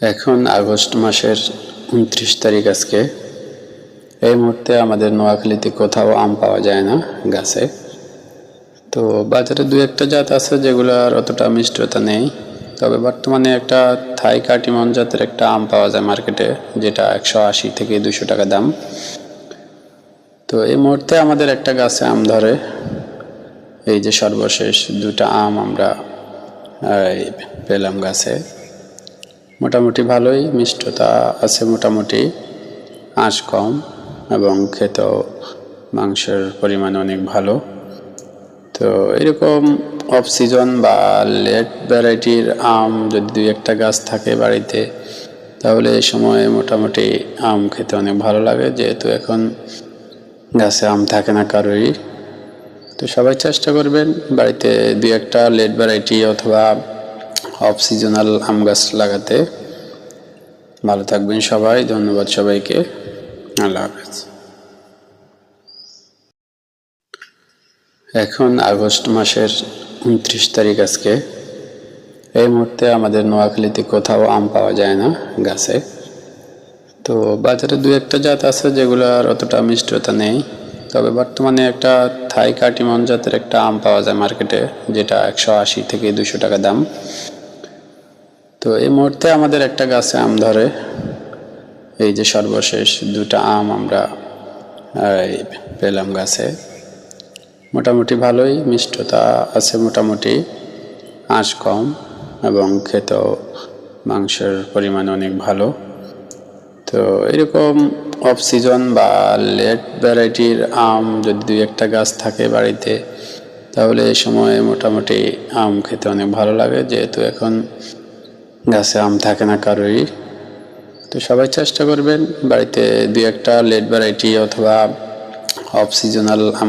এখন আগস্ট মাসের ২৯ তারিখ আজকে। এই মুহূর্তে আমাদের নোয়াখালীতে কোথাও আম পাওয়া যায় না গাছে। তো বাজারে দু একটা জাত আছে যেগুলোর অতটা মিষ্টতা নেই, তবে বর্তমানে একটা থাই কাটিমন জাতের একটা আম পাওয়া যায় মার্কেটে, যেটা ১৮০ থেকে ২০০ টাকা দাম। তো এই মুহূর্তে আমাদের একটা গাছে আম ধরে। এই যে সর্বশেষ দুটা আম আমরা পেলাম গাছে। মোটামুটি ভালোই মিষ্টতা আছে, মোটামুটি আঁশ কম এবং খেতেও মাংসের পরিমাণ অনেক ভালো। তো এরকম অফ সিজন বা লেট ভ্যারাইটির আম যদি দুই একটা গাছ থাকে বাড়িতে, তাহলে এই সময় মোটামুটি আম খেতে অনেক ভালো লাগে, যেহেতু এখন গাছে আম থাকে না কারোরই। তো সবাই চেষ্টা করবেন বাড়িতে দুই একটা লেট ভ্যারাইটি অথবা অফ সিজনাল আম গাছ লাগাতে। ভালো থাকবেন সবাই, ধন্যবাদ সবাইকে, আল্লাহ হাফেজ। এখন আগস্ট মাসের ২৯ তারিখ আজকে। এই মুহূর্তে আমাদের নোয়াখালীতে কোথাও আম পাওয়া যায় না গাছে। তো বাজারে দু একটা জাত আছে যেগুলোর অতটা মিষ্টতা নেই, তবে বর্তমানে একটা থাই কাটিমন জাতের একটা আম পাওয়া যায় মার্কেটে, যেটা ১৮০ থেকে ২০০ টাকা দাম। তো এই মুহূর্তে আমাদের একটা গাছে আম ধরে। এই যে সর্বশেষ দুটা আম আমরা পেলাম গাছে। মোটামুটি ভালোই মিষ্টতা আছে, মোটামুটি আঁশ কম এবং খেতেও মাংসের পরিমাণ অনেক ভালো। তো এরকম অফ সিজন বা লেট ভ্যারাইটির আম যদি দুই একটা গাছ থাকে বাড়িতে, তাহলে এই সময় মোটামুটি আম খেতে অনেক ভালো লাগে, যেহেতু এখন গাছে আম থাকে না কারোরই। তো সবাই চেষ্টা করবেন বাড়িতে দুই একটা লেট ভ্যারাইটি অথবা অফ সিজনাল আম